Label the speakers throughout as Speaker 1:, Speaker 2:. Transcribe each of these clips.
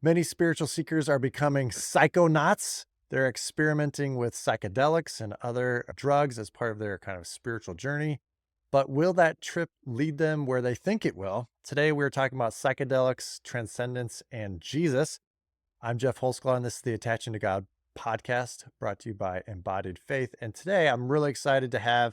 Speaker 1: Many spiritual seekers are becoming psychonauts. They're experimenting with psychedelics and other drugs as part of their kind of spiritual journey. But will that trip lead them where they think it will? Today, we're talking about psychedelics, transcendence, and Jesus. I'm Jeff Holsclaw, and this is the Attaching to God podcast brought to you by Embodied Faith. And today, I'm really excited to have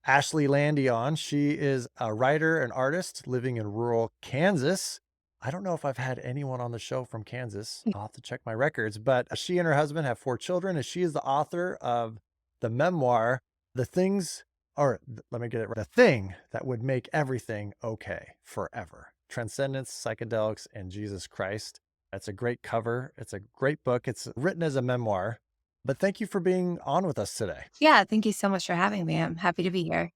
Speaker 1: Ashley Lande on. She is a writer and artist living in rural Kansas. I don't know if I've had anyone on the show from Kansas. I'll have to check my records, but she and her husband have 4 children, and she is the author of the memoir, The Things, let me get it right, The Thing That Would Make Everything Okay Forever. Transcendence, Psychedelics, and Jesus Christ. That's a great cover. It's a great book. It's written as a memoir. But thank you for being on with us today.
Speaker 2: Yeah, thank you so much for having me. I'm happy to be here.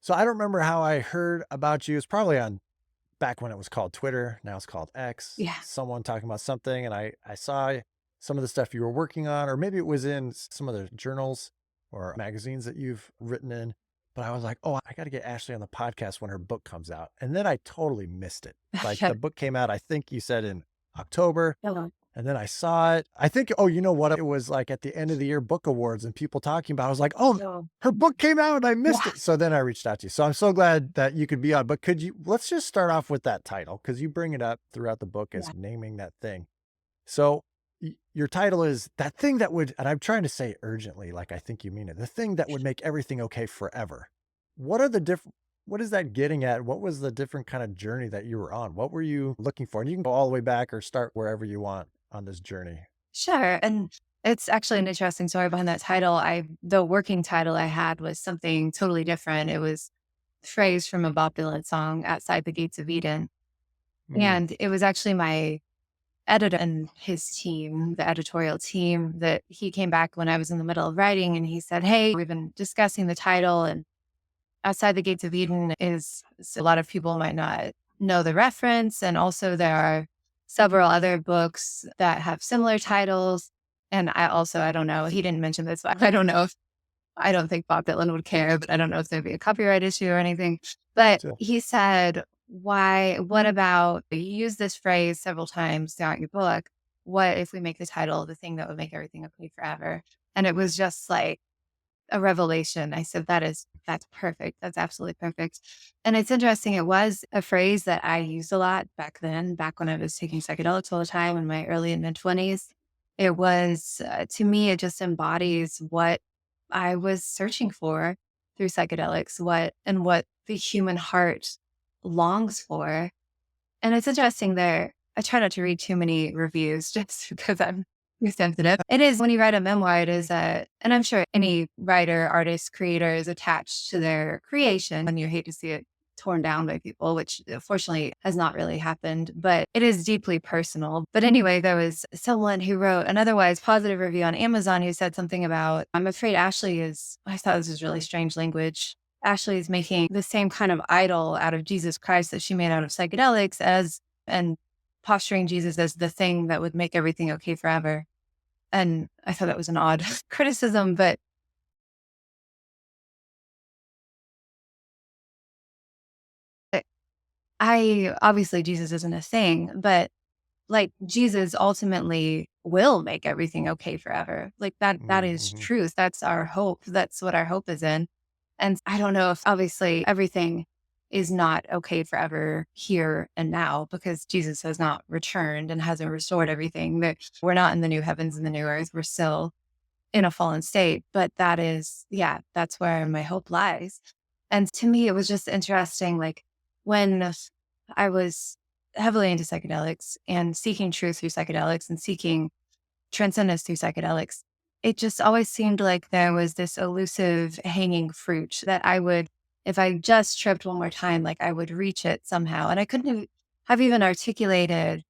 Speaker 1: So I don't remember how I heard about you. It's probably on back when it was called Twitter. Now it's called X.
Speaker 2: Yeah.
Speaker 1: Someone talking about something, and I saw some of the stuff you were working on, or maybe it was in some of the journals or magazines that you've written in. But I was like, oh, I got to get Ashley on the podcast when her book comes out. And then I totally missed it. Like
Speaker 2: Yeah.
Speaker 1: the book came out, I think you said in October.
Speaker 2: Hello.
Speaker 1: And then I saw it. I think, oh, you know what? It was like at the end of the year book awards and people talking about it. I was like, oh,
Speaker 2: So,
Speaker 1: her book came out and I missed
Speaker 2: yeah.
Speaker 1: it. So then I reached out to you. So I'm so glad that you could be on. But let's just start off with that title, because you bring it up throughout the book as
Speaker 2: Yeah.
Speaker 1: naming that thing. So your title is That Thing That Would, and I'm trying to say urgently, like I think you mean it, the thing that would make everything okay forever. What are the different, what is that getting at? What was the different kind of journey that you were on? What were you looking for? And you can go all the way back or start wherever you want on this journey.
Speaker 2: Sure. And it's actually an interesting story behind that title. The working title I had was something totally different. It was a phrase from a Bob Dylan song, Outside the Gates of Eden.
Speaker 1: Mm.
Speaker 2: And it was actually my editor and his team, the editorial team, that he came back when I was in the middle of writing and he said, hey, we've been discussing the title, and Outside the Gates of Eden is, so a lot of people might not know the reference. And also there are several other books that have similar titles. And I don't know, he didn't mention this, but I don't think Bob Dylan would care, but I don't know if there'd be a copyright issue or anything. But
Speaker 1: So,
Speaker 2: he said, what about, you use this phrase several times throughout your book. What if we make the title The Thing That Would Make Everything Okay Forever? And it was just like a revelation. I said, that's perfect. That's absolutely perfect. And it's interesting. It was a phrase that I used a lot back then, back when I was taking psychedelics all the time in my early and mid 20s. It was, to me, it just embodies what I was searching for through psychedelics, what the human heart longs for. And it's interesting there. I try not to read too many reviews just because I'm too sensitive. It is, when you write a memoir, it is and I'm sure any writer, artist, creator is attached to their creation, and you hate to see it torn down by people, which fortunately has not really happened, but it is deeply personal. But anyway, there was someone who wrote an otherwise positive review on Amazon who said something about, I'm afraid I thought this was really strange language. Ashley is making the same kind of idol out of Jesus Christ that she made out of psychedelics and posturing Jesus as the thing that would make everything okay forever. And I thought that was an odd criticism, but obviously Jesus isn't a thing, but like Jesus ultimately will make everything okay forever. Like that is
Speaker 1: mm-hmm.
Speaker 2: truth. That's our hope. That's what our hope is in. And I don't know if obviously everything is not okay forever here and now, because Jesus has not returned and hasn't restored everything. That we're not in the new heavens and the new earth. We're still in a fallen state. But that's where my hope lies. And to me, it was just interesting. Like when I was heavily into psychedelics and seeking truth through psychedelics and seeking transcendence through psychedelics, it just always seemed like there was this elusive hanging fruit that I would, if I just tripped one more time, like I would reach it somehow. And I couldn't have even articulated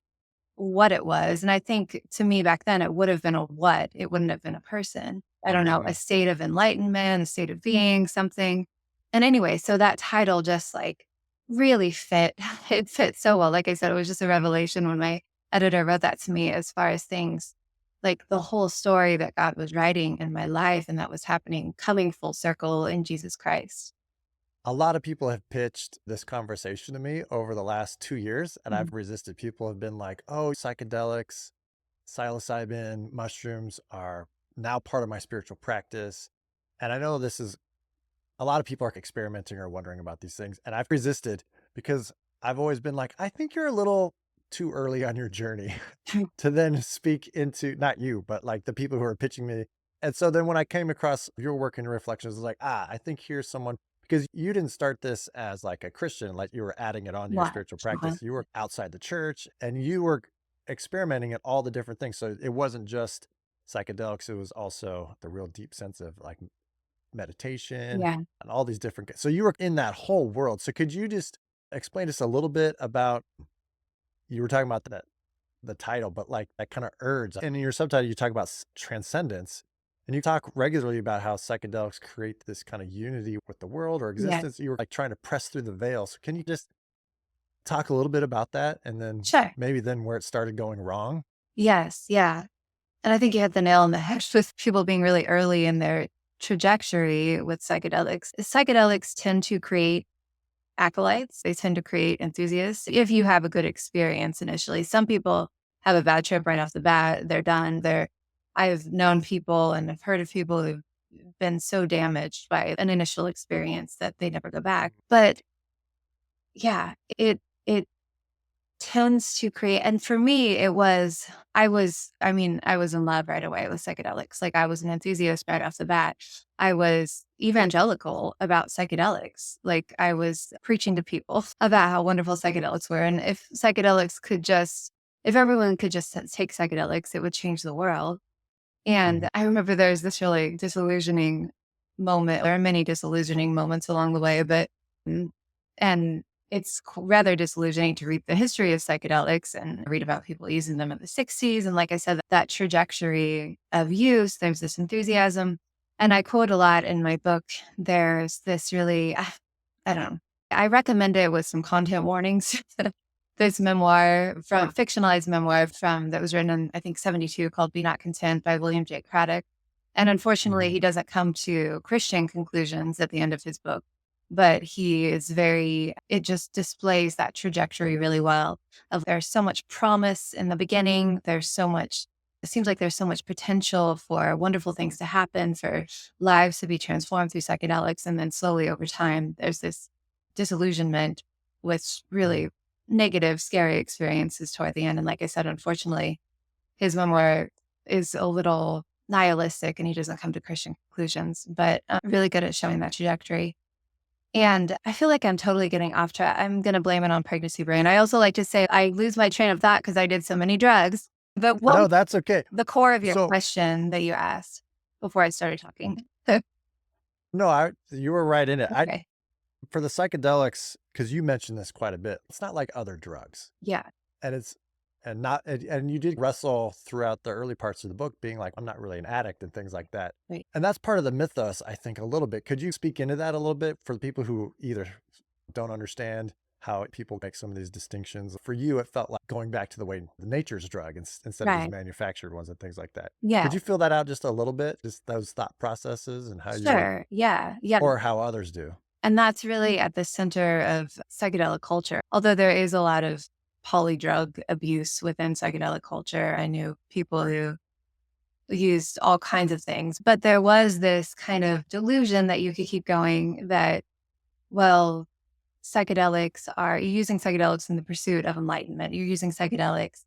Speaker 2: what it was. And I think to me back then, it would have been a what, it wouldn't have been a person. I don't know,
Speaker 1: Mm-hmm.
Speaker 2: a state of enlightenment, a state of being, something. And anyway, so that title just like really fit. It fit so well. Like I said, it was just a revelation when my editor wrote that to me, as far as things like the whole story that God was writing in my life and that was happening, coming full circle in Jesus Christ.
Speaker 1: A lot of people have pitched this conversation to me over the last 2 years, and
Speaker 2: Mhm.
Speaker 1: I've resisted. People have been like, oh, psychedelics, psilocybin, mushrooms are now part of my spiritual practice. And I know this is a lot of people are experimenting or wondering about these things. And I've resisted because I've always been like, I think you're a little too early on your journey to then speak into, not you, but like the people who are pitching me. And so then when I came across your work and reflections, I was like, I think here's someone, because you didn't start this as like a Christian, like you were adding it on to your
Speaker 2: Watch.
Speaker 1: spiritual
Speaker 2: Uh-huh.
Speaker 1: practice. You were outside the church and you were experimenting at all the different things. So it wasn't just psychedelics, it was also the real deep sense of like meditation
Speaker 2: Yeah.
Speaker 1: and all these different, so you were in that whole world. So could you just explain to us a little bit about, you were talking about that, the title, but like that kind of urge. And in your subtitle, you talk about transcendence, and you talk regularly about how psychedelics create this kind of unity with the world or
Speaker 2: Yeah.
Speaker 1: existence. You were like trying to press through the veil. So can you just talk a little bit about that, and then
Speaker 2: Sure.
Speaker 1: maybe then where it started going wrong?
Speaker 2: Yes. Yeah. And I think you hit the nail on the head with people being really early in their trajectory with psychedelics. Psychedelics tend to create acolytes, they tend to create enthusiasts if you have a good experience initially. Some people have a bad trip right off the bat, they're done. I've known people and I've heard of people who've been so damaged by an initial experience that they never go back. But yeah, it tends to create, and for me, I was in love right away with psychedelics. Like I was an enthusiast right off the bat. I was evangelical about psychedelics. Like I was preaching to people about how wonderful psychedelics were. And if everyone could just take psychedelics, it would change the world.
Speaker 1: Mhm.
Speaker 2: And I remember there was this really disillusioning moment. There are many disillusioning moments along the way, but mm, and it's rather disillusioning to read the history of psychedelics and read about people using them in the 60s. And like I said, that trajectory of use, there's this enthusiasm. And I quote a lot in my book. There's this really, I don't know, I recommend it with some content warnings. This memoir from fictionalized memoir from that was written in I think 72 called Be Not Content by William J. Craddock. And unfortunately,
Speaker 1: Mhm.
Speaker 2: he doesn't come to Christian conclusions at the end of his book, but it just displays that trajectory really well of there's so much promise in the beginning. It seems like there's so much potential for wonderful things to happen, for lives to be transformed through psychedelics. And then slowly over time, there's this disillusionment with
Speaker 1: Mhm.
Speaker 2: really negative, scary experiences toward the end. And like I said, unfortunately, his memoir is a little nihilistic and he doesn't come to Christian conclusions, but really good at showing that trajectory. And I feel like I'm totally getting off track. I'm going to blame it on pregnancy brain. I also like to say I lose my train of thought because I did so many drugs. But what
Speaker 1: No,
Speaker 2: was
Speaker 1: that's okay.
Speaker 2: the core of your
Speaker 1: So
Speaker 2: question that you asked before I started talking?
Speaker 1: no, you were right in it. I
Speaker 2: Okay.
Speaker 1: For the psychedelics, because you mentioned this quite a bit, it's not like other drugs.
Speaker 2: Yeah.
Speaker 1: And it's and not and you did wrestle throughout the early parts of the book being like, I'm not really an addict and things like that.
Speaker 2: Right.
Speaker 1: And that's part of the mythos, I think, a little bit. Could you speak into that a little bit for the people who either don't understand how people make some of these distinctions? For you, it felt like going back to the way the nature's drug instead of these
Speaker 2: Right.
Speaker 1: manufactured ones and things like that.
Speaker 2: Yeah.
Speaker 1: Could you fill that out just a little bit? Just those thought processes and how you would,
Speaker 2: Sure. Yeah. Yeah.
Speaker 1: or how others do.
Speaker 2: And that's really at the center of psychedelic culture. Although there is a lot of polydrug abuse within psychedelic culture. I knew people who used all kinds of things, but there was this kind of delusion that you could keep going that, well, you're using psychedelics in the pursuit of enlightenment. You're using psychedelics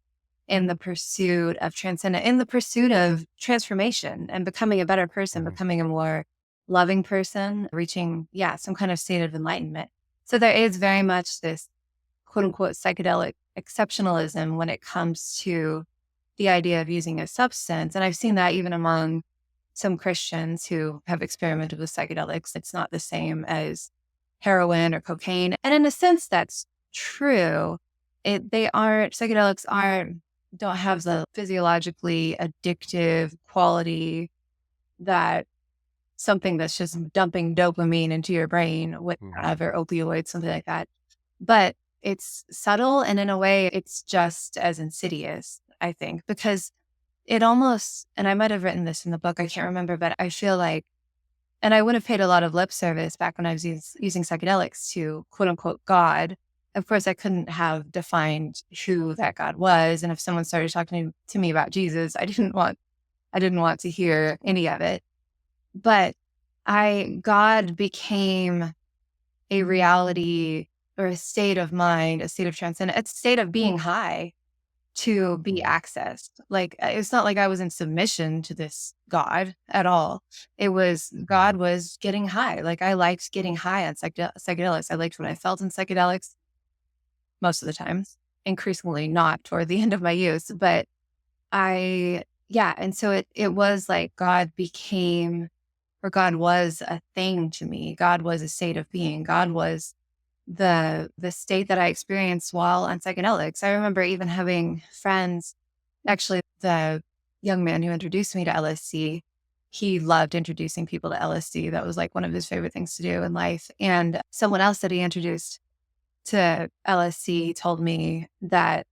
Speaker 2: in the pursuit of transcendence, in the pursuit of transformation and becoming a better person,
Speaker 1: Mhm.
Speaker 2: becoming a more loving person, reaching, yeah, some kind of state of enlightenment. So there is very much this quote unquote psychedelic exceptionalism when it comes to the idea of using a substance. And I've seen that even among some Christians who have experimented with psychedelics. It's not the same as heroin or cocaine. And in a sense, that's true. Psychedelics don't have the physiologically addictive quality that something that's just dumping dopamine into your brain with
Speaker 1: Mhm.
Speaker 2: other opioids, something like that. But it's subtle. And in a way, it's just as insidious, I think, because and I might have written this in the book, I can't remember, but I feel like And I would have paid a lot of lip service back when I was using psychedelics to quote unquote God. Of course, I couldn't have defined who that God was. And if someone started talking to me about Jesus, I didn't want to hear any of it. But God became a reality or a state of mind, a state of transcendence, a state of being high to be
Speaker 1: Mhm.
Speaker 2: accessed. Like, it's not like I was in submission to this God at all. It was
Speaker 1: Mhm.
Speaker 2: God was getting high. Like, I liked getting high on psychedelics. I liked what I felt in psychedelics most of the times, increasingly not toward the end of my use. But yeah. And so it was like God became, or God was a thing to me. God was a state of being. God was the state that I experienced while on psychedelics. I remember even having friends, actually the young man who introduced me to LSD, he loved introducing people to LSD. That was like one of his favorite things to do in life. And someone else that he introduced to LSD told me that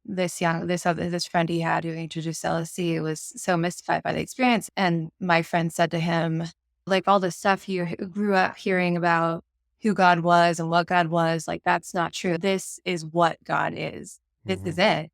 Speaker 2: this friend he had who introduced LSD was so mystified by the experience. And my friend said to him, like, all the stuff you grew up hearing about who God was and what God was, like, that's not true. This is what God is. This is
Speaker 1: Mhm.
Speaker 2: it.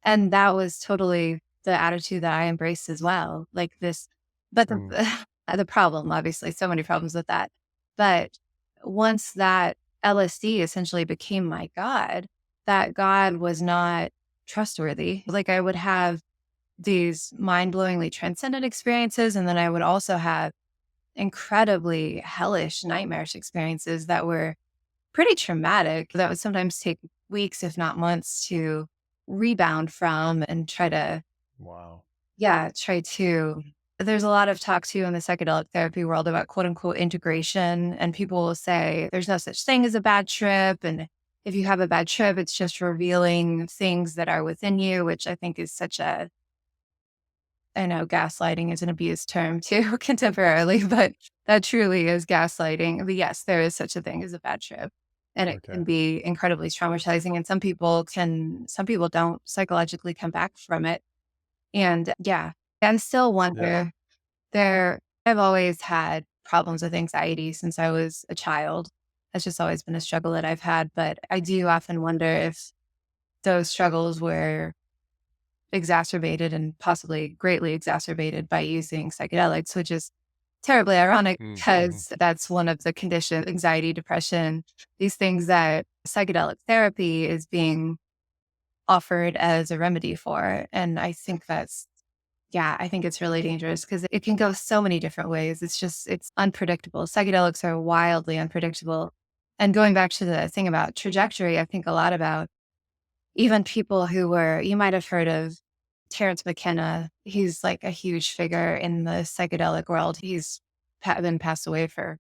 Speaker 2: And that was totally the attitude that I embraced as well. Like this, but
Speaker 1: Mm.
Speaker 2: the problem, obviously, so many problems with that. But once that LSD essentially became my God, that God was not trustworthy. Like, I would have these mind-blowingly transcendent experiences, and then I would also have incredibly hellish nightmarish experiences that were pretty traumatic, that would sometimes take weeks, if not months, to rebound from and
Speaker 1: Wow.
Speaker 2: try to. There's a lot of talk too in the psychedelic therapy world about quote unquote integration. And people will say there's no such thing as a bad trip. And if you have a bad trip, it's just revealing things that are within you, which I think is such a, I know gaslighting is an abused term too contemporarily, but that truly is gaslighting. But yes, there is such a thing as a bad trip. And it
Speaker 1: Okay.
Speaker 2: can be incredibly traumatizing. And some people don't psychologically come back from it. And yeah, I still
Speaker 1: Yeah.
Speaker 2: wonder I've always had problems with anxiety since I was a child. That's just always been a struggle that I've had. But I do often wonder if those struggles were exacerbated and possibly greatly exacerbated by using psychedelics, which is terribly ironic
Speaker 1: Mm. Mhm.
Speaker 2: because that's one of the conditions, anxiety, depression, these things that psychedelic therapy is being offered as a remedy for. And I think I think it's really dangerous because it can go so many different ways. It's unpredictable. Psychedelics are wildly unpredictable. And going back to the thing about trajectory, I think a lot about even people you might have heard of Terrence McKenna. He's like a huge figure in the psychedelic world. He's been passed away for,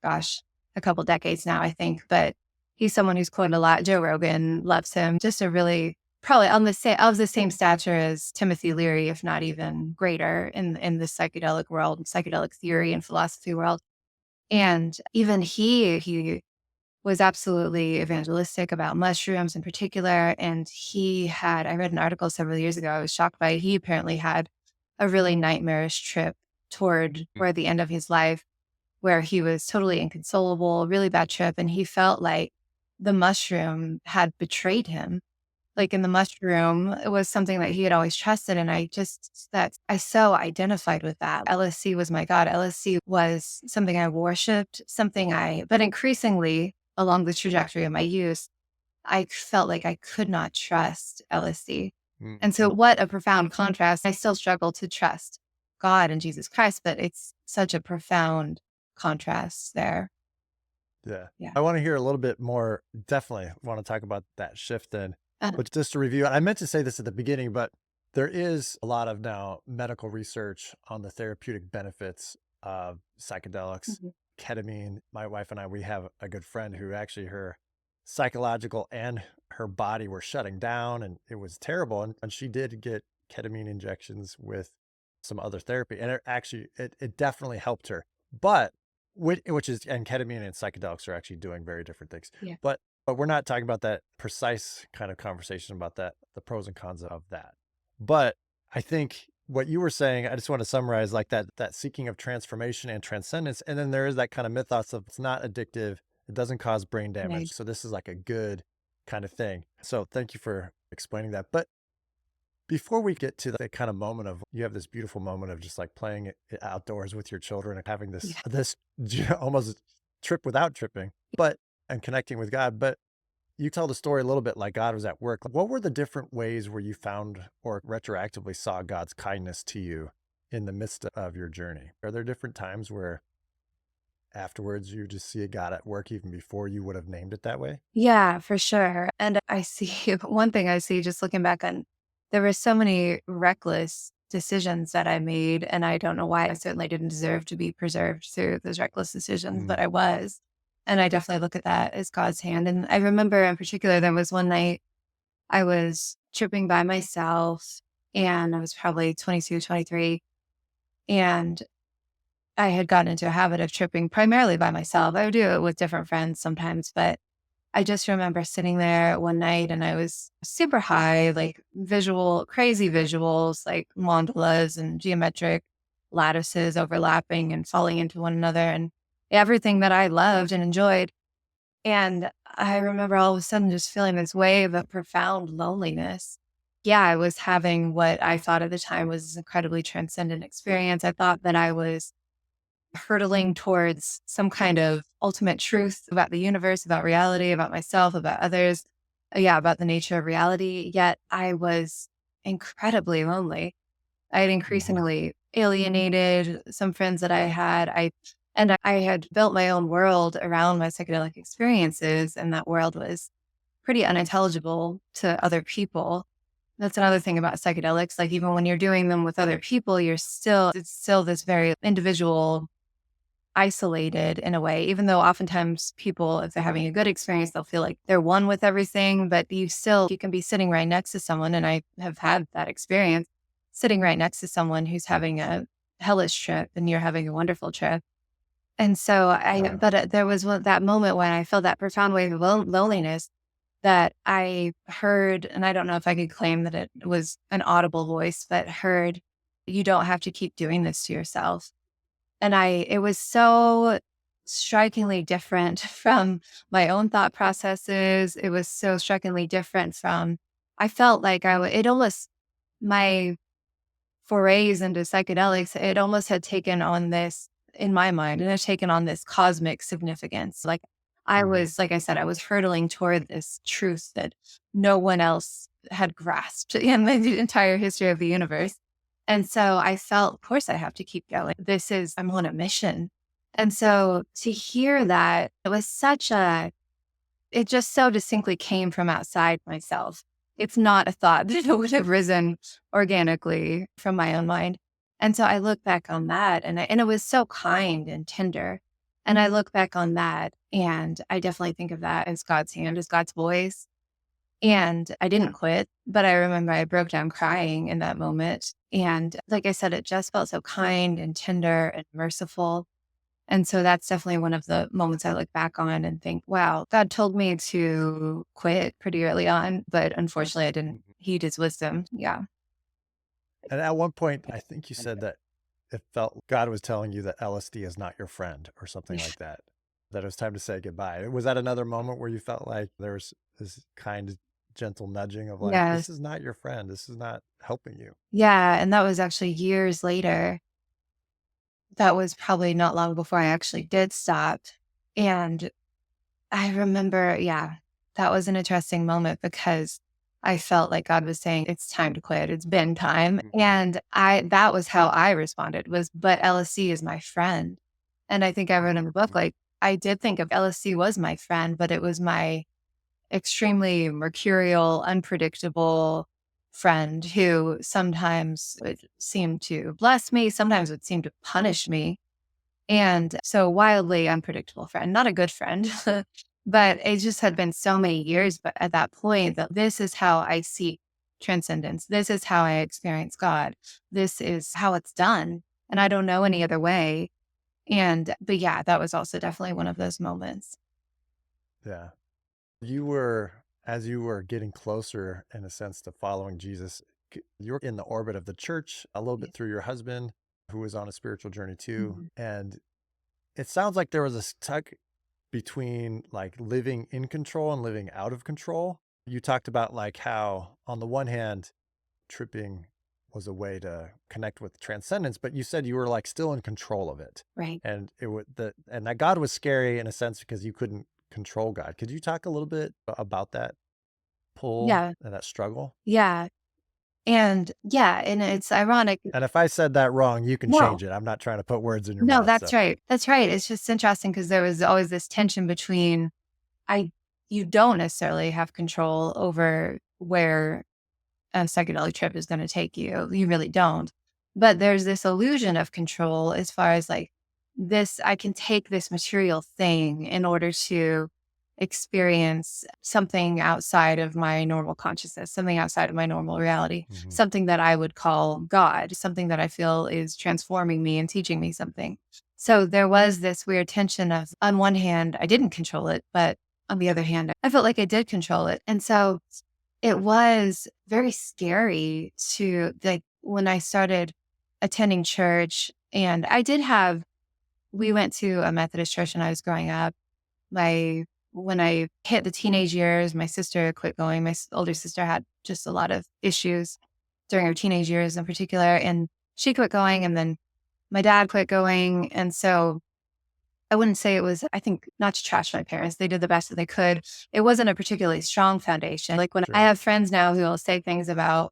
Speaker 2: gosh, a couple decades now, I think. But he's someone who's quoted a lot. Joe Rogan loves him. Just a really, probably on the same stature as Timothy Leary, if not even greater in the psychedelic world, psychedelic theory and philosophy world. And even he was absolutely evangelistic about mushrooms in particular. And I read an article several years ago. I was shocked by it. He apparently had a really nightmarish trip
Speaker 1: Mm.
Speaker 2: toward the end of his life where he was totally inconsolable, really bad trip. And he felt like the mushroom had betrayed him. Like in the mushroom, it was something that he had always trusted. And I so identified with that. LSC was my God. LSC was something I worshiped, but increasingly along the trajectory of my use, I felt like I could not trust LSD.
Speaker 1: Mm.
Speaker 2: And so, what a profound contrast. I still struggle to trust God and Jesus Christ, but it's such a profound contrast there.
Speaker 1: Yeah.
Speaker 2: Yeah.
Speaker 1: I want to hear a little bit more. Definitely want to talk about that shift then.
Speaker 2: Uh,
Speaker 1: But just to review, I meant to say this at the beginning, but there is a lot of now medical research on the therapeutic benefits of psychedelics,
Speaker 2: mhm.
Speaker 1: ketamine. My wife and I, we have a good friend who actually her psychological and her body were shutting down and it was terrible. And she did get ketamine injections with some other therapy. And it definitely helped her. But which is and ketamine and psychedelics are actually doing very different things.
Speaker 2: Yeah.
Speaker 1: But we're not talking about that precise kind of conversation about that, the pros and cons of that. But I think what you were saying, I just want to summarize like that seeking of transformation and transcendence. And then there is that kind of mythos of it's not addictive, it doesn't cause brain
Speaker 2: Right.
Speaker 1: damage. So this is like a good kind of thing. So thank you for explaining that. But before we get to the kind of moment of you have this beautiful moment of just like playing it outdoors with your children and having
Speaker 2: Yeah.
Speaker 1: this almost trip without tripping, but and connecting with God. But you tell the story a little bit like God was at work. What were the different ways where you found or retroactively saw God's kindness to you in the midst of your journey? Are there different times where afterwards you just see a God at work even before you would have named it that way?
Speaker 2: Yeah, for sure. And I see one thing I see just looking back on there were so many reckless decisions that I made, and I don't know why. I certainly didn't deserve to be preserved through those reckless decisions, but
Speaker 1: Mm.
Speaker 2: I was. And I definitely look at that as God's hand. And I remember in particular, there was one night I was tripping by myself and I was probably 22, 23, and I had gotten into a habit of tripping primarily by myself. I would do it with different friends sometimes, but I just remember sitting there one night and I was super high, like crazy visuals, like mandalas and geometric lattices overlapping and falling into one another and everything that I loved and enjoyed. And I remember all of a sudden just feeling this wave of profound loneliness. Yeah, I was having what I thought at the time was this incredibly transcendent experience. I thought that I was hurtling towards some kind of ultimate truth about the universe, about reality, about myself, about others. Yeah, about the nature of reality. Yet I was incredibly lonely. I had
Speaker 1: Hmm.
Speaker 2: increasingly alienated some friends that I had. I had built my own world around my psychedelic experiences, and that world was pretty unintelligible to other people. That's another thing about psychedelics. Like even when you're doing them with other people, it's still this very individual, isolated in a way, even though oftentimes people, if they're having a good experience, they'll feel like they're one with everything, but you can be sitting right next to someone. And I have had that experience sitting right next to someone who's having a hellish trip and you're having a wonderful trip. And so
Speaker 1: Yeah.
Speaker 2: there was that moment when I felt that profound wave of loneliness that I heard, and I don't know if I could claim that it was an audible voice, but heard, you don't have to keep doing this to yourself. It was so strikingly different from my own thought processes. It was so strikingly different from, I felt like it almost, my forays into psychedelics, it almost had taken on this, in my mind, it had taken on this cosmic significance. Like
Speaker 1: Hmm.
Speaker 2: like I said, I was hurtling toward this truth that no one else had grasped in the entire history of the universe. And so I felt, of course, I have to keep going. I'm on a mission. And so to hear that, it just so distinctly came from outside myself. It's not a thought that would have risen organically from my own mind. And so I look back on that and it was so kind and tender. And I look back on that and I definitely think of that as God's hand, as God's voice. And I didn't quit, but I remember I broke down crying in that moment. And like I said, it just felt so kind and tender and merciful. And so that's definitely one of the moments I look back on and think, wow, God told me to quit pretty early on, but unfortunately I didn't
Speaker 1: Hmm.
Speaker 2: heed his wisdom. Yeah.
Speaker 1: And at one point, I think you said that it felt God was telling you that LSD is not your friend or something like that, that it was time to say goodbye. Was that another moment where you felt like there was this kind, gentle nudging of like,
Speaker 2: Yes.
Speaker 1: this is not your friend, this is not helping you?
Speaker 2: Yeah. And that was actually years later. That was probably not long before I actually did stop. And I remember, yeah, that was an interesting moment because I felt like God was saying, it's time to quit. It's been time.
Speaker 1: Mhm.
Speaker 2: And that was how I responded was, but LSD is my friend. And I think I wrote in the book,
Speaker 1: Mhm.
Speaker 2: like, I did think of LSD was my friend, but it was my extremely mercurial, unpredictable friend who sometimes would seem to bless me, sometimes would seem to punish me, and so wildly unpredictable friend, not a good friend, but it just had been so many years. But at that point, that this is how I see transcendence. This is how I experience God. This is how it's done. And I don't know any other way. But yeah, that was also definitely one of those moments.
Speaker 1: Yeah. As you were getting closer in a sense to following Jesus, like you're in the orbit of the church a little
Speaker 2: Yeah.
Speaker 1: bit through your husband, who was on a spiritual journey too.
Speaker 2: Mhm.
Speaker 1: And it sounds like there was a tug between like living in control and living out of control. You talked about like how, on the one hand, tripping was a way to connect with transcendence, but you said you were like still in control of it.
Speaker 2: Right.
Speaker 1: And it would and that God was scary in a sense because you couldn't control God. Could you talk a little bit about that pull
Speaker 2: Yeah.
Speaker 1: and that struggle?
Speaker 2: Yeah. And yeah, and it's ironic.
Speaker 1: And if I said that wrong, you can
Speaker 2: No,
Speaker 1: change it. I'm not trying to put words in your
Speaker 2: no,
Speaker 1: mouth.
Speaker 2: that's
Speaker 1: So
Speaker 2: right. That's right. It's just interesting because there was always this tension between I you don't necessarily have control over where a psychedelic trip is going to take you. You really don't. But there's this illusion of control as far as like this, I can take this material thing in order to experience something outside of my normal consciousness, something outside of my normal reality,
Speaker 1: mhm.
Speaker 2: something that I would call God, something that I feel is transforming me and teaching me something. So there was this weird tension of, on one hand, I didn't control it, but on the other hand, I felt like I did control it. And so it was very scary to like when I started attending church, and we went to a Methodist church when I was growing up. When I hit the teenage years, my sister quit going. Older sister had just a lot of issues during her teenage years in particular, and she quit going, and then my dad quit going. And so I wouldn't say it was, I think, not to trash my parents. They did the best that they could. It wasn't a particularly strong foundation. Like when I
Speaker 1: Sure.
Speaker 2: have friends now who will say things about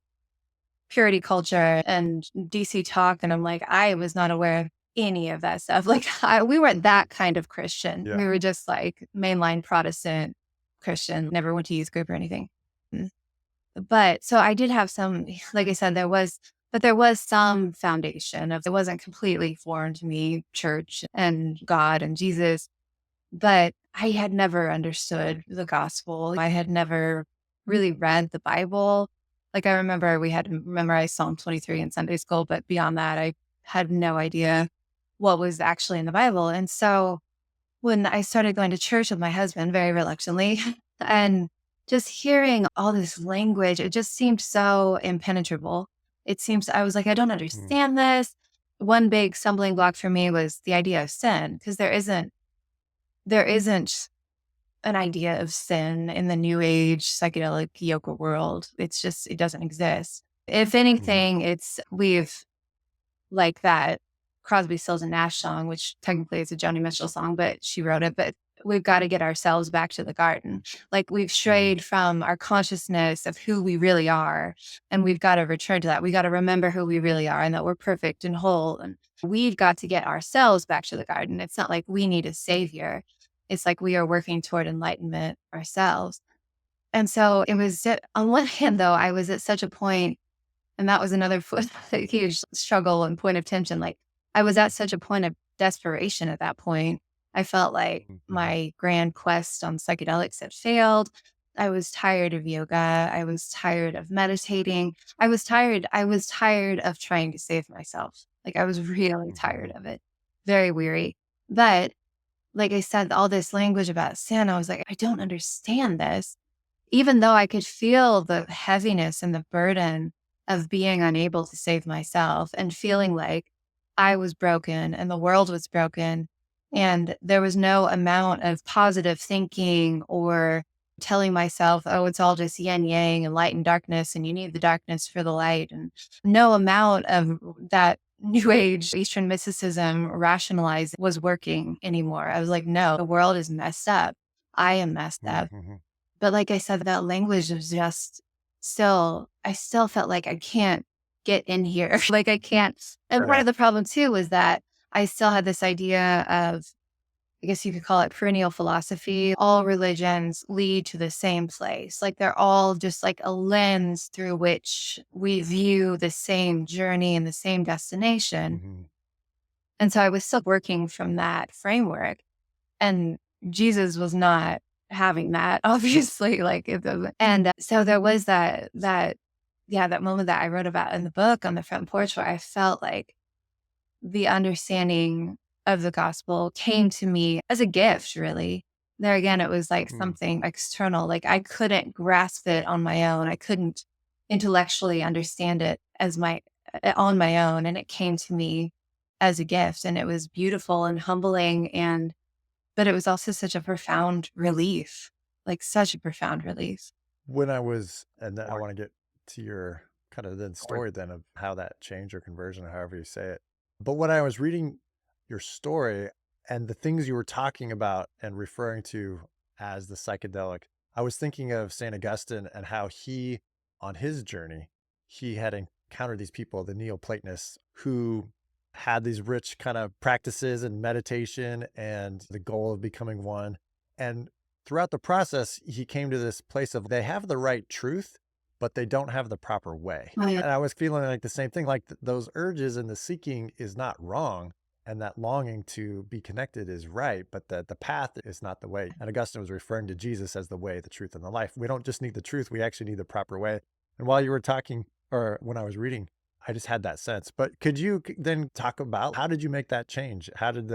Speaker 2: purity culture and DC talk, and I'm like, I was not aware of any of that stuff. Like we weren't that kind of Christian.
Speaker 1: Yeah.
Speaker 2: We were just like mainline Protestant Christian, never went to youth group or anything. Mm. But so I did have some, like I said, there was some foundation of, it wasn't completely foreign to me, church and God and Jesus, but I had never understood the gospel. I had never really read the Bible. Like I remember we had to memorize Psalm 23 in Sunday school, but beyond that, I had no idea what was actually in the Bible. And so when I started going to church with my husband very reluctantly and just hearing all this language, it just seemed so impenetrable. I was like, I don't
Speaker 1: Mm,
Speaker 2: understand this. One big stumbling block for me was the idea of sin, because there isn't an idea of sin in the new age psychedelic yoga world. It doesn't exist. If
Speaker 1: mhm,
Speaker 2: anything, we've like that Crosby, Stills and Nash song, which technically is a Joni Mitchell song, but she wrote it. But we've got to get ourselves back to the garden. Like we've
Speaker 1: mhm,
Speaker 2: strayed from our consciousness of who we really are. And we've got to return to that. We got to remember who we really are and that we're perfect and whole. And we've got to get ourselves back to the garden. It's not like we need a savior. It's like we are working toward enlightenment ourselves. And so on one hand, though, I was at such a point, and that was another huge struggle and point of tension. Like I was at such a point of desperation at that point. I felt like
Speaker 1: mhm, mhm,
Speaker 2: my grand quest on psychedelics had failed. I was tired of yoga. I was tired of meditating. I was tired of trying to save myself. Like I was really tired
Speaker 1: mhm,
Speaker 2: of it. Very weary. But like I said, all this language about sin, I was like, I don't understand this. Even though I could feel the heaviness and the burden of being unable to save myself and feeling like I was broken and the world was broken. And there was no amount of positive thinking or telling myself, oh, it's all just yin yang and light and darkness, and you need the darkness for the light. And no amount of that new age Eastern mysticism rationalized was working anymore. I was like, no, the world is messed up. I am messed
Speaker 1: mhm,
Speaker 2: up.
Speaker 1: mhm.
Speaker 2: But like I said, that language was just I still felt like I can't get in here. Like I can't. And part
Speaker 1: Right.
Speaker 2: of the problem too was that I still had this idea of, I guess you could call it perennial philosophy. All religions lead to the same place. Like they're all just like a lens through which we view the same journey and the same destination.
Speaker 1: Mhm,
Speaker 2: And so I was still working from that framework. And Jesus was not having that, obviously, like, so there was that moment that I wrote about in the book on the front porch where I felt like the understanding of the gospel came to me as a gift, really. There again, it was like
Speaker 1: mm,
Speaker 2: something external, like I couldn't grasp it on my own. I couldn't. intellectually understand it as on my own. And it came to me as a gift, and it was beautiful and humbling. But it was also such a profound relief, like such a profound relief.
Speaker 1: When I was, and then I want to get to your kind of then story then of how that changed or conversion or however you say it. But when I was reading your story and the things you were talking about and referring to as the psychedelic, I was thinking of St. Augustine and how he, on his journey, he had encountered these people, the Neoplatonists, who had these rich kind of practices and meditation and the goal of becoming one. And throughout the process, he came to this place of they have the right truth, but they don't have the proper way.
Speaker 2: Oh, yeah.
Speaker 1: And I was feeling like the same thing, like those urges and the seeking is not wrong. And that longing to be connected is right, but the path is not the way. And Augustine was referring to Jesus as the way, the truth, and the life. We don't just need the truth, we actually need the proper way. And while you were talking, or when I was reading, I just had that sense. But could you then talk about how did you make that change? How did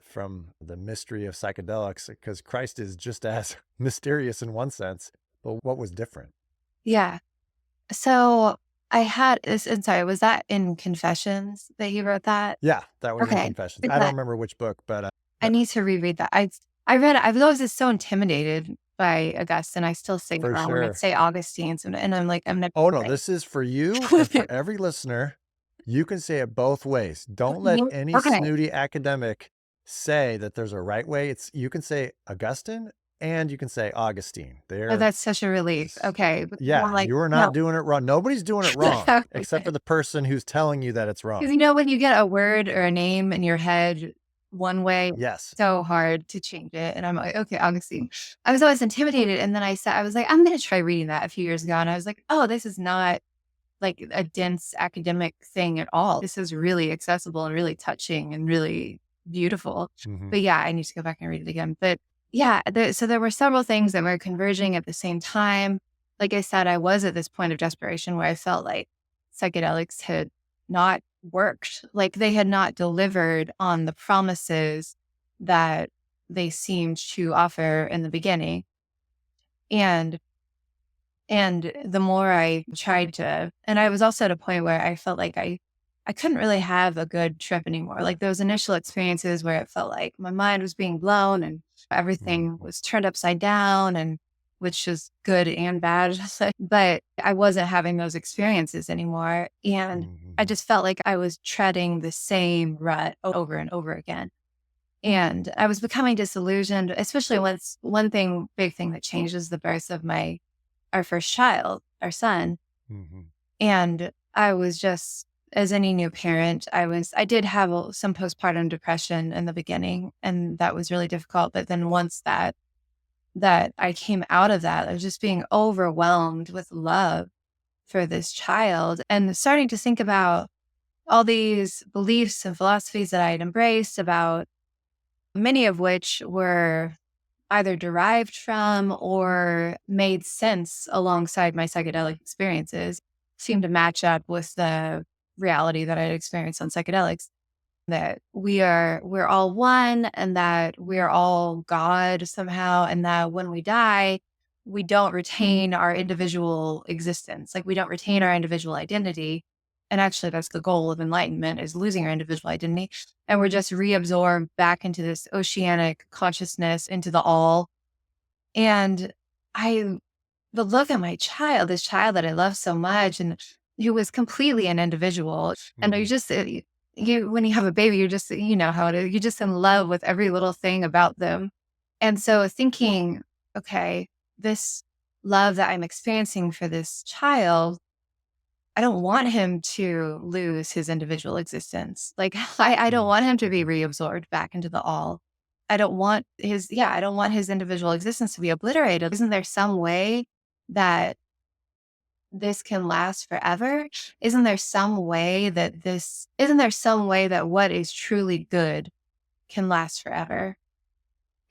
Speaker 1: from the mystery of psychedelics, because Christ is just as mysterious in one sense, but what was different?
Speaker 2: Yeah. So I had this, and sorry, was that in Confessions that you wrote that?
Speaker 1: Yeah, that was in
Speaker 2: Okay.
Speaker 1: Confessions. I don't
Speaker 2: Because
Speaker 1: remember which book, but
Speaker 2: I need to reread that. I read it. I was always just so intimidated by Augustine. I still say it
Speaker 1: for
Speaker 2: wrong when I
Speaker 1: sure.
Speaker 2: say Augustine's, and I'm like, I'm never
Speaker 1: Oh no,
Speaker 2: right.
Speaker 1: this is for you and for every listener. You can say it both ways. Don't let any
Speaker 2: Okay.
Speaker 1: snooty academic say that there's a right way. It's you can say Augustine and you can say Augustine.
Speaker 2: Oh,
Speaker 1: They're
Speaker 2: that's such a relief. Okay. Because I'm
Speaker 1: yeah,
Speaker 2: like,
Speaker 1: you're not
Speaker 2: no.
Speaker 1: doing it wrong. Nobody's doing it wrong except for the person who's telling you that it's wrong.
Speaker 2: Because when you get a word or a name in your head one way,
Speaker 1: Yes.
Speaker 2: so hard to change it. And I'm like, okay, Augustine. I was always intimidated. And then I was like, I'm going to try reading that a few years ago. And I was like, oh, this is not like a dense academic thing at all. This is really accessible and really touching and really beautiful.
Speaker 1: Mhm.
Speaker 2: But yeah, I need to go back and read it again. But yeah, so there were several things that were converging at the same time. Like I said, I was at this point of desperation where I felt like psychedelics had not worked, like they had not delivered on the promises that they seemed to offer in the beginning. And the more I tried to, and I was also at a point where I felt like I couldn't really have a good trip anymore. Like those initial experiences where it felt like my mind was being blown and everything
Speaker 1: Mhm.
Speaker 2: was turned upside down, and which is good and bad. But I wasn't having those experiences anymore. And I
Speaker 1: Mhm.
Speaker 2: just felt like I was treading the same rut over and over again. And I was becoming disillusioned, especially once big thing that changes the birth of our first child, our son.
Speaker 1: Mhm.
Speaker 2: And I was just, as any new parent, I did have some postpartum depression in the beginning, and that was really difficult. But then once that I came out of that, I was just being overwhelmed with love for this child and starting to think about all these beliefs and philosophies that I had embraced, about many of which were either derived from or made sense alongside my psychedelic experiences, seemed to match up with the reality that I had experienced on psychedelics, that we're all one, and that we're all God somehow, and that when we die, we don't retain our individual existence. Like we don't retain our individual identity. And actually that's the goal of enlightenment, is losing our individual identity. And we're just reabsorbed back into this oceanic consciousness, into the all. And I the look at my child, this child that I love so much, and who was completely an individual. And
Speaker 1: Mhm.
Speaker 2: when you have a baby, you're just, you know how it is, you're just in love with every little thing about them. And so thinking, okay, this love that I'm experiencing for this child, I don't want him to lose his individual existence. Like I don't
Speaker 1: Mhm.
Speaker 2: want him to be
Speaker 1: Mhm.
Speaker 2: reabsorbed back into the all. I don't want his individual existence to be obliterated. Isn't there some way that this can last forever? Isn't there some way that what is truly good can last forever?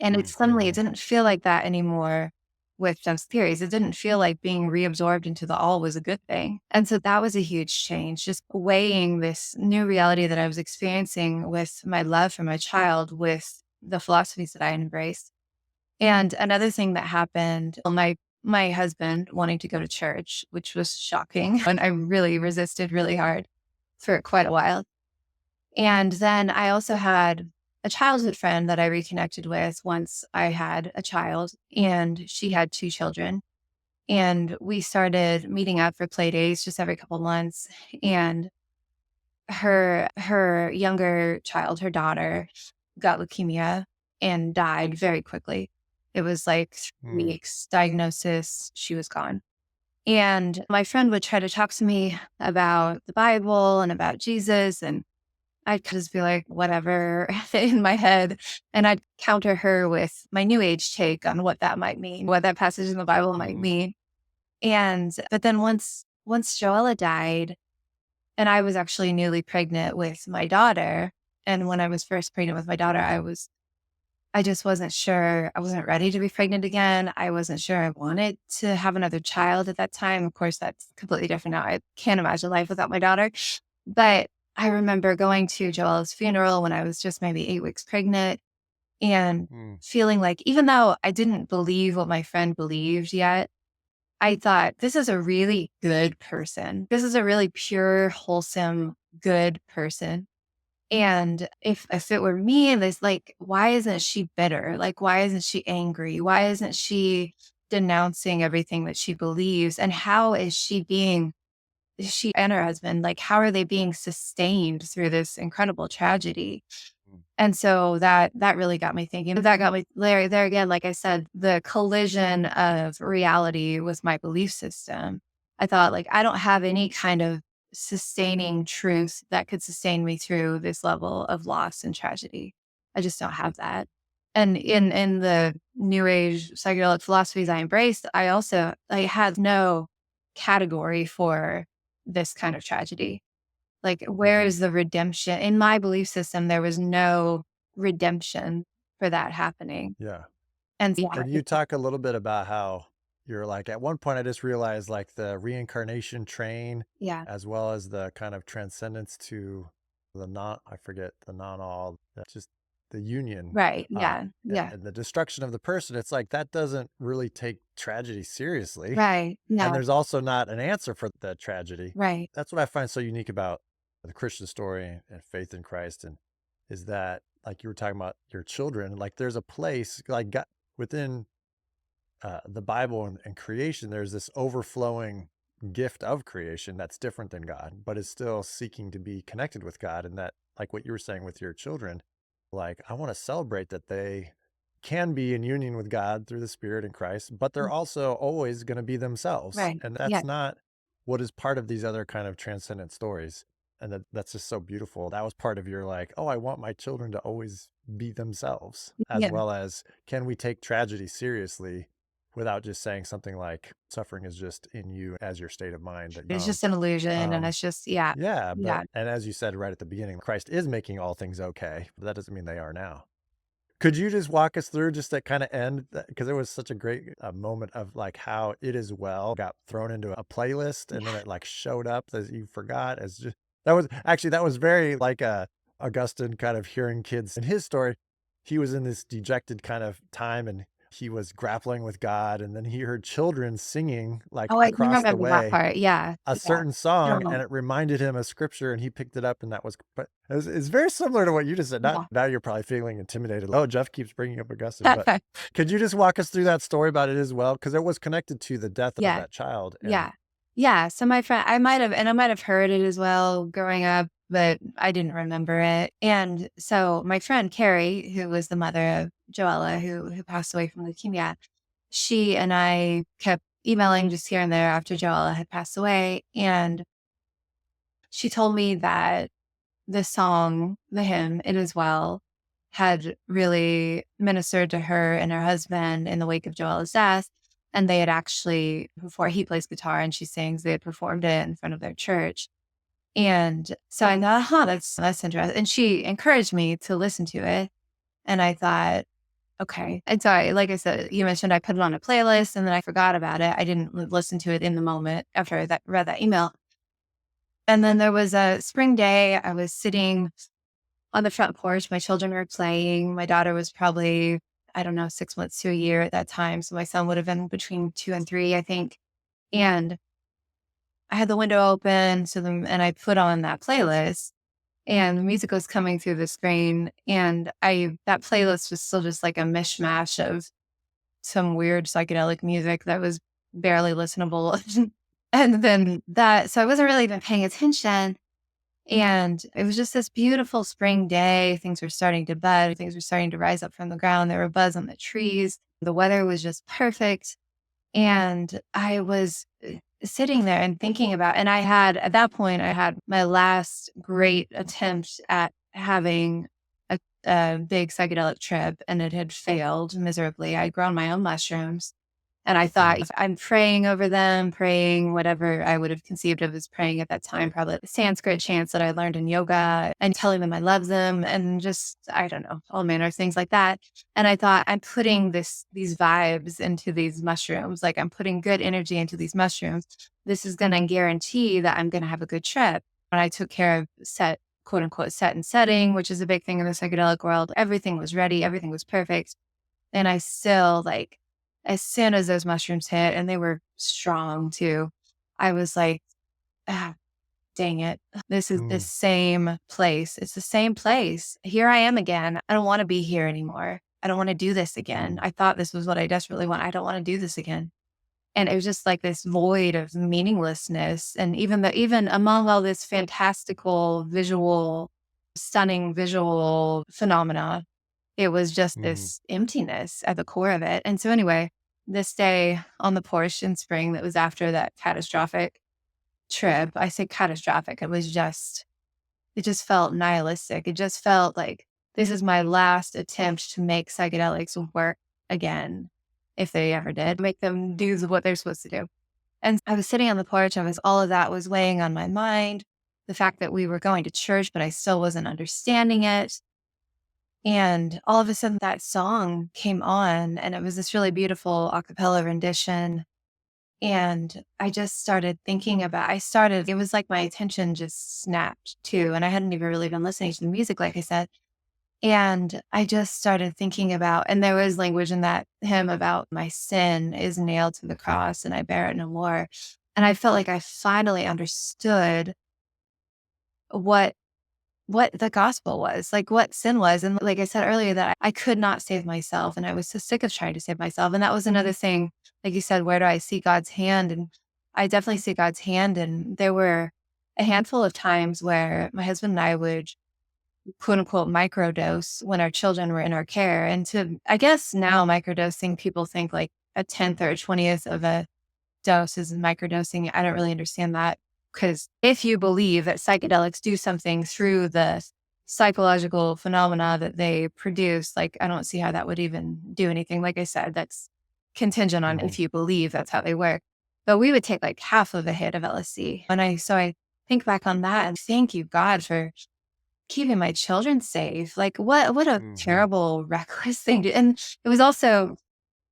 Speaker 2: And it
Speaker 1: Mhm.
Speaker 2: didn't feel like that anymore with those theories. It didn't feel like being reabsorbed into the all was a good thing. And so that was a huge change, just weighing this new reality that I was experiencing with my love for my child with the philosophies that I embraced. And another thing that happened, my husband wanting to go to church, which was shocking. And I really resisted really hard for quite a while. And then I also had a childhood friend that I reconnected with once I had a child, and she had two children. And we started meeting up for play days just every couple months. And her younger child, her daughter, got leukemia and died very quickly. It was like 3 weeks diagnosis, she was gone. And my friend would try to talk to me about the Bible and about Jesus, and I'd just be like, whatever, in my head. And I'd counter her with my new age take on what that might mean, what that passage in the Bible might mean. But then once Joella died, and I was actually newly pregnant with my daughter. And when I was first pregnant with my daughter, I just wasn't sure. I wasn't ready to be pregnant again. I wasn't sure I wanted to have another child at that time. Of course, that's completely different now. I can't imagine life without my daughter. But I remember going to Joella's funeral when I was just maybe 8 weeks pregnant and feeling like, even though I didn't believe what my friend believed yet, I thought, this is a really good person. This is a really pure, wholesome, good person. And if it were me, this like, why isn't she bitter? Like, why isn't she angry? Why isn't she denouncing everything that she believes? And how is she and her husband, like, how are they being sustained through this incredible tragedy? And so that really got me thinking. That got me there again, like I said, the collision of reality with my belief system. I thought, like, I don't have any kind of sustaining truth that could sustain me through this level of loss and tragedy. I just don't have that. And in the new age psychedelic philosophies I embraced, I had no category for this kind of tragedy. Like, where is the redemption? In my belief system, there was no redemption for that happening.
Speaker 1: Yeah.
Speaker 2: And
Speaker 1: And you talk a little bit about how you're like, at one point, I just realized like the reincarnation train,
Speaker 2: yeah,
Speaker 1: as well as the kind of transcendence to the non, I forget the non all, just the union,
Speaker 2: right.
Speaker 1: uh,
Speaker 2: Yeah, yeah,
Speaker 1: and the destruction of the person. It's like that doesn't really take tragedy seriously.
Speaker 2: right.
Speaker 1: And
Speaker 2: No,
Speaker 1: there's also not an answer for the tragedy.
Speaker 2: right,
Speaker 1: That's what I find so unique about the Christian story and faith in Christ. And is that, like you were talking about your children, like there's a place like God, within the Bible and creation, there's this overflowing gift of creation that's different than God, but is still seeking to be connected with God. And that, like what you were saying with your children, like I want to celebrate that they can be in union with God through the Spirit in Christ, but they're also always going to be themselves.
Speaker 2: right.
Speaker 1: And
Speaker 2: Yeah,
Speaker 1: that's not what is part of these other kind of transcendent stories. And that's just so beautiful. That was part of your like, oh, I want my children to always be themselves, as
Speaker 2: yeah.
Speaker 1: well as can we take tragedy seriously without just saying something like suffering is just in you as your state of mind that
Speaker 2: It's just an illusion, and
Speaker 1: um
Speaker 2: it's just yeah,
Speaker 1: yeah, but
Speaker 2: yeah,
Speaker 1: and as you said right at the beginning, Christ is making all things okay, but that doesn't mean they are now. Could you just walk us through just that kind of end? Because it was such a great moment of like how it is well got thrown into a playlist and then it like showed up that you forgot as just that was very like Augustine kind of hearing kids in his story. He was in this dejected kind of time and he was grappling with God and then he heard children singing like
Speaker 2: oh, I do
Speaker 1: across the
Speaker 2: remember that
Speaker 1: way
Speaker 2: part. Yeah,
Speaker 1: a
Speaker 2: yeah.
Speaker 1: certain song
Speaker 2: No,
Speaker 1: and it reminded him of scripture and he picked it up and that was but it's very similar to what you just said. Not now you're probably feeling intimidated. Oh, Jeff keeps bringing up Augustine, but
Speaker 2: yeah.
Speaker 1: could you just walk us through that story about it as well? Because it was connected to the death of
Speaker 2: Yeah,
Speaker 1: that child. And
Speaker 2: yeah. Yeah, so my friend I might have heard it as well growing up, but I didn't remember it. And so my friend Carrie, who was the mother of Joella, who passed away from leukemia, she and I kept emailing just here and there after Joella had passed away. And she told me that the song, the hymn, It Is Well, had really ministered to her and her husband in the wake of Joella's death. And they had actually, before he plays guitar and she sings, they had performed it in front of their church. And so I thought, that's interesting. And she encouraged me to listen to it. And I thought, okay. And so like I said, you mentioned I put it on a playlist and then I forgot about it. I didn't listen to it in the moment after read that email. And then there was a spring day. I was sitting on the front porch. My children were playing. My daughter was probably I don't know, 6 months to a year at that time. So my son would have been between 2 and 3, I think. And I had the window open. And I put on that playlist and the music was coming through the screen. And that playlist was still just like a mishmash of some weird psychedelic music that was barely listenable. And then so I wasn't really even paying attention. And it was just this beautiful spring day. Things were starting to bud, things were starting to rise up from the ground. There were buds on the trees. The weather was just perfect. And I was sitting there and thinking and at that point, I had my last great attempt at having a big psychedelic trip, and it had failed miserably. I'd grown my own mushrooms. And I thought,
Speaker 1: Mm,
Speaker 2: if I'm praying over them, praying whatever I would have conceived of as praying at that time, probably Sanskrit chants that I learned in yoga, and telling them I love them, and just, I don't know, all manner of things like that. And I thought, I'm putting these vibes into these mushrooms. Like, I'm putting good energy into these mushrooms. This is going to guarantee that I'm going to have a good trip. And I took care of quote unquote, set and setting, which is a big thing in the psychedelic world. Everything was ready. Everything was perfect. And I still, like, as soon as those mushrooms hit, and they were strong too, I was like, ah, dang it. This is the
Speaker 1: mm,
Speaker 2: same place. It's the same place. Here I am again. I don't want to be here anymore. I don't want to do this again.
Speaker 1: mm,
Speaker 2: I thought this was what I desperately want. I don't want to do this again. And it was just like this void of meaninglessness. And even among all this fantastical stunning visual phenomena, it was just
Speaker 1: mhm,
Speaker 2: this emptiness at the core of it. And so anyway, this day on the porch in spring that was after that catastrophic trip, I say catastrophic, it just felt nihilistic. It just felt like this is my last attempt to make psychedelics work again, if they ever did, make them do what they're supposed to do. And I was sitting on the porch. All of that was weighing on my mind. The fact that we were going to church, but I still wasn't understanding it. And all of a sudden that song came on, and it was this really beautiful a cappella rendition. And I just started thinking it was like my attention just snapped too. And I hadn't even really been listening to the music, like I said. And I just started thinking and there was language in that hymn about my sin is nailed to the cross and I bear it no more. And I felt like I finally understood what the gospel was, like what sin was. And like I said earlier, that I could not save myself. And I was so sick of trying to save myself. And that was another thing, like you said, where do I see God's hand? And I definitely see God's hand. And there were a handful of times where my husband and I would quote unquote microdose when our children were in our care. And I guess now microdosing, people think like a 10th or a 20th of a dose is microdosing. I don't really understand that, because if you believe that psychedelics do something through the psychological phenomena that they produce, like, I don't see how that would even do anything. Like I said, that's contingent on
Speaker 1: mhm,
Speaker 2: if you believe that's how they work. But we would take like half of a hit of LSD. So I think back on that and thank you, God, for keeping my children safe. Like, what a
Speaker 1: mhm,
Speaker 2: terrible, reckless thing to, and it was also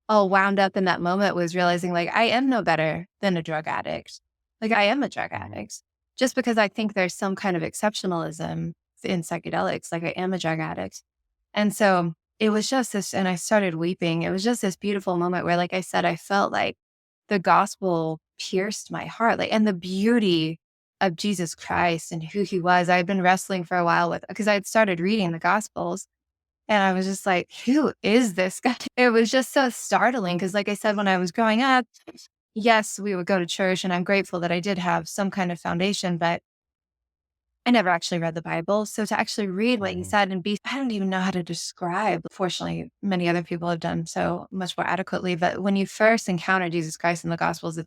Speaker 2: all wound up in that moment, was realizing like I am no better than a drug addict. Like, I am a drug
Speaker 1: mhm,
Speaker 2: addict. Just because I think there's some kind of exceptionalism in psychedelics, like I am a drug addict. And so it was just this, and I started weeping. It was just this beautiful moment where, like I said, I felt like the gospel pierced my heart, like, and the beauty of Jesus Christ and who he was. I had been wrestling for a while because I had started reading the gospels, and I was just like, who is this guy? It was just so startling because, like I said, when I was growing up, yes, we would go to church, and I'm grateful that I did have some kind of foundation, but I never actually read the Bible. So to actually read what he
Speaker 1: mhm,
Speaker 2: said I don't even know how to describe. Fortunately, many other people have done so much more adequately. But when you first encounter Jesus Christ in the Gospels,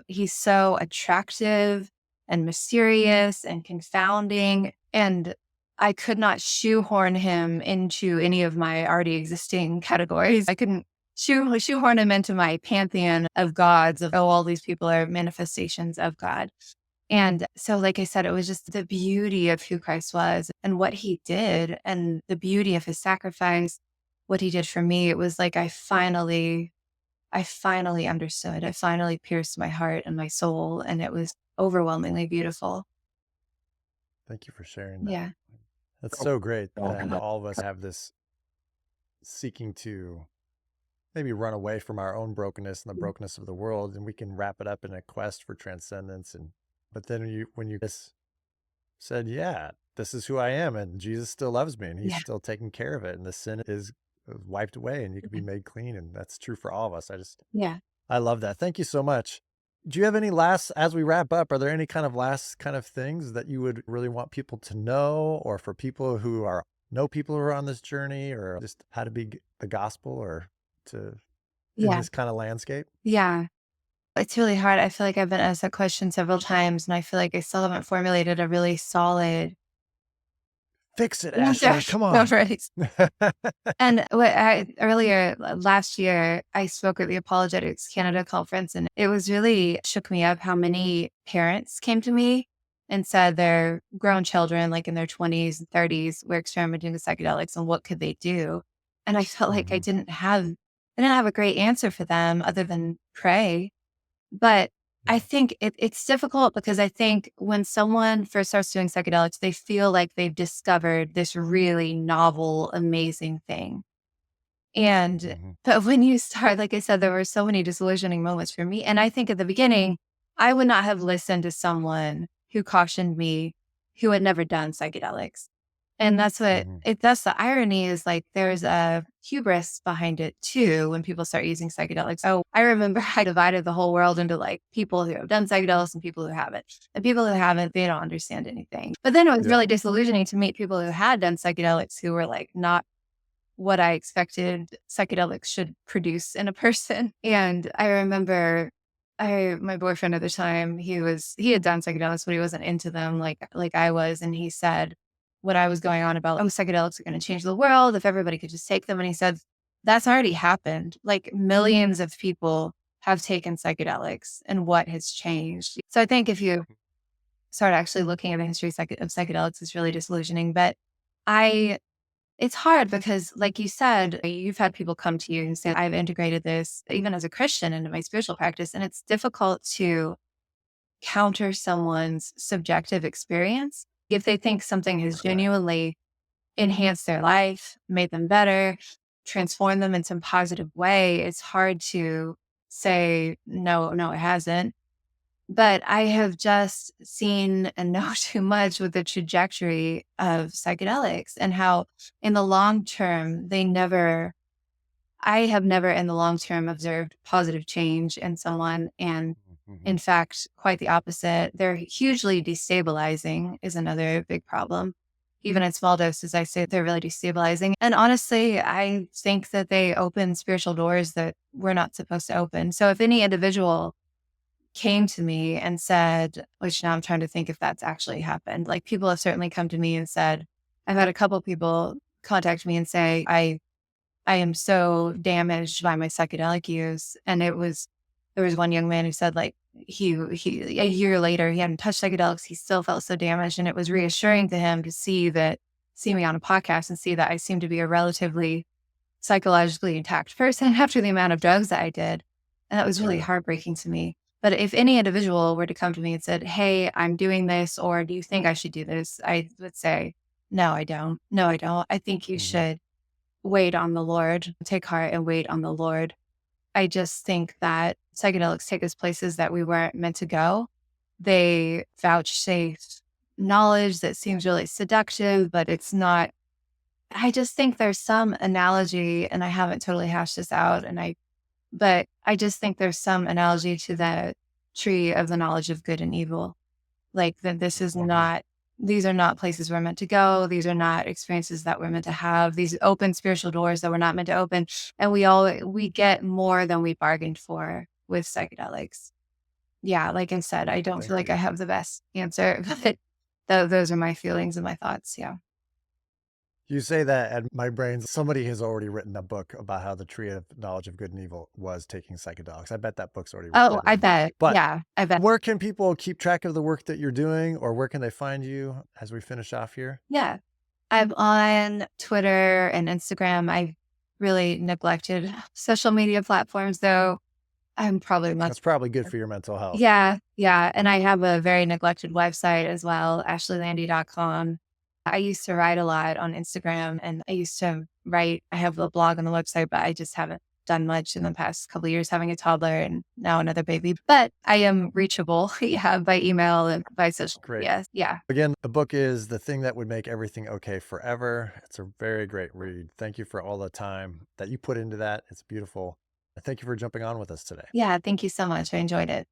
Speaker 2: he's so attractive and mysterious and confounding. And I could not shoehorn him into any of my already existing categories. I couldn't shoehorn him into my pantheon of gods of, oh, all these people are manifestations of God. And so, like I said, it was just the beauty of who Christ was and what he did, and the beauty of his sacrifice, what he did for me. It was like I finally understood. It finally pierced my heart and my soul, and it was overwhelmingly beautiful.
Speaker 1: thank you for sharing that.
Speaker 2: Yeah.
Speaker 1: That's so great that all of us have this seeking to maybe run away from our own brokenness and the brokenness of the world, and we can wrap it up in a quest for transcendence. And but then when you just said, yeah, this is who I am, and Jesus still loves me, and he's
Speaker 2: Yeah.
Speaker 1: still taking care of it, and the sin is wiped away, and you can be made clean, and that's true for all of us.
Speaker 2: Yeah.
Speaker 1: I love that. Thank you so much. Do you have any last, as we wrap up, are there any kind of last kind of things that you would really want people to know, or for people who are know people who are on this journey, or just how to be the gospel or to in
Speaker 2: Yeah.
Speaker 1: this kind of landscape?
Speaker 2: Yeah. It's really hard. I feel like I've been asked that question several times, and I feel like I still haven't formulated a really solid
Speaker 1: Fix it,
Speaker 2: answer.
Speaker 1: Ashley. Come
Speaker 2: No,
Speaker 1: on.
Speaker 2: right. And what I earlier last year, I spoke at the Apologetics Canada conference, and it was really shook me up how many parents came to me and said their grown children, like in their 20s and 30s, were experimenting with psychedelics and what could they do? And I felt like
Speaker 1: Hmm.
Speaker 2: I didn't have a great answer for them other than pray. But I
Speaker 1: Yeah.
Speaker 2: think it's difficult because I think when someone first starts doing psychedelics, they feel like they've discovered this really novel, amazing thing. And
Speaker 1: Hmm.
Speaker 2: but when you start, like I said, there were so many disillusioning moments for me. And I think at the beginning, I would not have listened to someone who cautioned me who had never done psychedelics. And
Speaker 1: Hmm.
Speaker 2: that's the irony is like there's a hubris behind it too when people start using psychedelics. Oh, I remember I divided the whole world into like people who have done psychedelics and people who haven't. And people who haven't, they don't understand anything. But then it was
Speaker 1: Yeah.
Speaker 2: really disillusioning to meet people who had done psychedelics who were like not what I expected psychedelics should produce in a person. And I remember my boyfriend at the time, he had done psychedelics, but he wasn't into them like I was. And he said when I was going on about, oh, psychedelics are going to change the world if everybody could just take them. And he said, that's already happened. Like millions of people have taken psychedelics and what has changed. So I think if you start actually looking at the history of psychedelics, it's really disillusioning. But I it's hard because, like you said, you've had people come to you and say, I've integrated this, even as a Christian, into my spiritual practice. And it's difficult to counter someone's subjective experience. If they think something has
Speaker 1: Correct.
Speaker 2: genuinely enhanced their life, made them better, transformed them in some positive way, it's hard to say, no, no, it hasn't. But I have just seen and know too much with the trajectory of psychedelics and how in the long term, I have never in the long term observed positive change in someone. And
Speaker 1: Hmm.
Speaker 2: in fact, quite the opposite. They're hugely destabilizing is another big problem. Even in small doses, I say they're really destabilizing. And honestly, I think that they open spiritual doors that we're not supposed to open. So if any individual came to me and said, which now I'm trying to think if that's actually happened. Like people have certainly come to me and said, I've had a couple people contact me and say, I am so damaged by my psychedelic use. And there was one young man who said like he a year later, he hadn't touched psychedelics. He still felt so damaged. And it was reassuring to him to see me on a podcast and see that I seem to be a relatively psychologically intact person after the amount of drugs that I did. And that was really
Speaker 1: Yeah.
Speaker 2: heartbreaking to me. But if any individual were to come to me and said, hey, I'm doing this, or do you think I should do this? I would say, no, I don't. No, I don't. I think you
Speaker 1: Hmm.
Speaker 2: should wait on the Lord, take heart and wait on the Lord. I just think that psychedelics take us places that we weren't meant to go. They vouchsafe knowledge that seems really seductive, but it's not. I just think there's some analogy, and I haven't totally hashed this out, but I just think there's some analogy to the tree of the knowledge of good and evil. Like that
Speaker 1: Hmm.
Speaker 2: these are not places we're meant to go. These are not experiences that we're meant to have. These open spiritual doors that we're not meant to open. And we get more than we bargained for with psychedelics. Yeah, like I said, I don't feel
Speaker 1: Thank
Speaker 2: like I
Speaker 1: you.
Speaker 2: have the best answer, but those are my feelings and my thoughts. Yeah.
Speaker 1: You say that, and my brain, somebody has already written a book about how the tree of knowledge of good and evil was taking psychedelics. I bet that book's already
Speaker 2: Oh, I
Speaker 1: written.
Speaker 2: bet.
Speaker 1: But
Speaker 2: Yeah, I bet.
Speaker 1: where can people keep track of the work that you're doing, or where can they find you as we finish off here?
Speaker 2: Yeah. I'm on Twitter and Instagram. I've really neglected social media platforms, though. I'm probably much.
Speaker 1: That's probably good for your mental health.
Speaker 2: Yeah, yeah. And I have a very neglected website as well, ashleylande.com. I used to write a lot on Instagram and I used to write. I have a blog on the website, but I just haven't done much in the past couple of years having a toddler and now another baby. But I am reachable, yeah, by email and by social
Speaker 1: Great.
Speaker 2: media. Yeah.
Speaker 1: Again, the book is The Thing That Would Make Everything Okay Forever. It's a very great read. Thank you for all the time that you put into that. It's beautiful. And thank you for jumping on with us today.
Speaker 2: Yeah. Thank you so much. I enjoyed it.